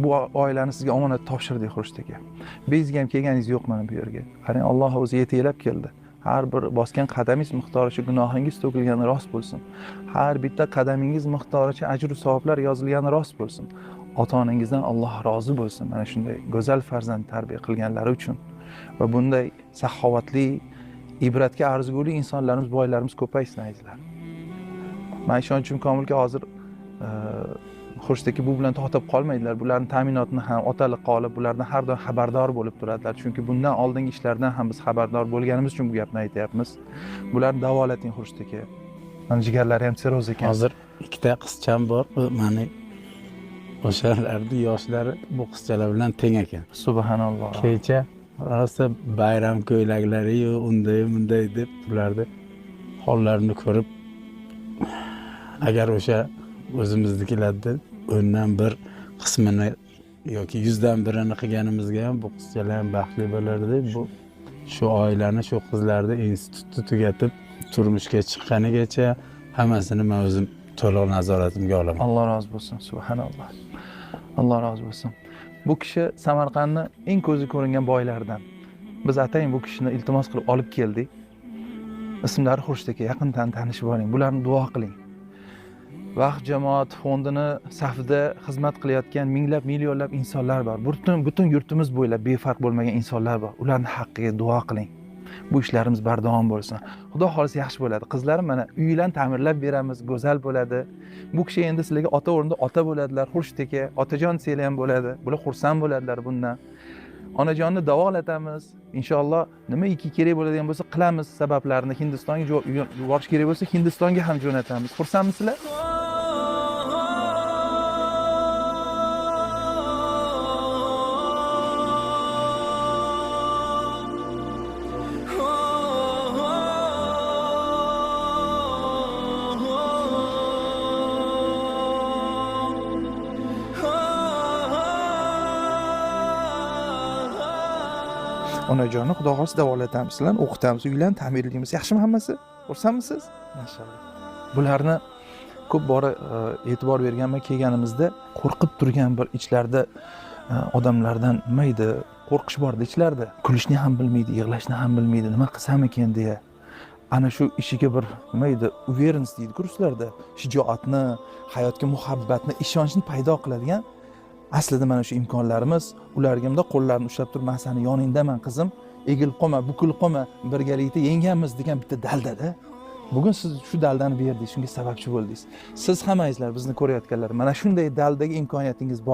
bu oilani sizga omonat topshirdik Xurshid aka. Bizga ham kelganingiz yo'q mana bu yerga. Qarang, Alloh o'zi yetaklab keldi. Har bir bosgan qadamingiz miqdoricha gunohingiz to'kilgani rost bo'lsin. Har bitta qadamingiz miqdoricha ajr va savoblar yozilgani rost bo'lsin. Ota-onangizdan Alloh rozi bo'lsin. Mana shunday go'zal farzand tarbiya qilganlari uchun va bunday saxovatli, ibratga arzigulik insonlarimiz, boylarimiz ko'paysin azizlar. Men ishonchim komilki hozir Xurshid aka bu bilan to'xtab qolmaydilar. Bularning ta'minotini ham otaliqqa olib, bulardan har doim xabardor bo'lib turadilar. Chunki bundan oldingi ishlardan ham biz xabardor bo'lganimiz uchun bu gapni aytyapmiz. Bularni davolating Xurshid aka. Mana jigarlari ham seroz ekan. Hozir ikkita qizcham bor. Mana o'shalarning yoshlari bu qizchalar bilan teng ekan. Subhanalloh. Kecha rosa bayram ko'ylaklari-yu, unday deb ularni hollarini ko'rib, agar o'sha o'zimiznikilardan o'ndan bir qismini yoki 100dan birini qilganimizga ham bu qizchalar ham baxtli bo'lardi. Bu shu oilani, shu qizlarni institutni tugatib turmushga chiqqanigacha hammasini men o'zim to'liq nazoratimga olaman. Alloh rozi bo'lsin. Subhanalloh. Alloh rozi bo'lsin. Bu kishi Samarqandning eng ko'zi ko'ringan boylardan. Biz atayin bu kishini iltimos qilib olib keldik. Ismlari Xurshid aka, yaqindan tanishib oling. Bularni duo qiling. Vaqf jamoat fondini safida xizmat qilayotgan minglab, millionlab insonlar bor. Butun yurtimiz bo'ylab befarq bo'lmagan insonlar bor. Ularning haqqiga duo qiling. Bu ishlarimiz bardavom bo'lsin. Xudo xolisa yaxshi bo'ladi. Qizlarim mana uylarni ta'mirlab beramiz, go'zal bo'ladi. Bu kishi endi sizlarga ota o'rnida ota bo'ladilar. Xurshid aka, otajon desanglar ham bo'ladi. Bular xursand bo'ladilar bundan. Onajonni davolatamiz. Inshaalloh nimaiki kerak bo'ladigan bo'lsa qilamiz sabablarini. Hindistonga yuborish kerak bo'lsa Hindistonga ham jo'natamiz. Xursandmisizlar? Onajonni xudo xolisa davolatamiz, sizlarni o'qitamiz, uylarni ta'mirlaymiz. Yaxshimi hammasi? Xursandmisiz? Mashalloh. Bularni ko'p bora e'tibor berganman, kelganimizda qo'rqib turgan bir ichlarida odamlardan nima edi? Qo'rqish bordi ichlarida. Kulishni ham bilmaydi, yig'lashni ham bilmaydi. Nima qilsam ekan deya. Ana shu ishiga bir nima edi? Uverence deydi kurslarda. Shijoatni, hayotga muhabbatni, ishonchni paydo qiladigan aslida mana shu imkonlarimiz ularga ham qo'llarini ushlab turib, "Men seni yoningdaman qizim, egilib qolma, bukilib qolma, birgalikda yenganmiz" degan bitta daldada. Bugun siz shu daldani berdingiz, shunga sababchi bo'ldingiz. Siz hammangizlar bizni ko'rayotganlar, mana shunday daldaga imkoniyatingiz bor.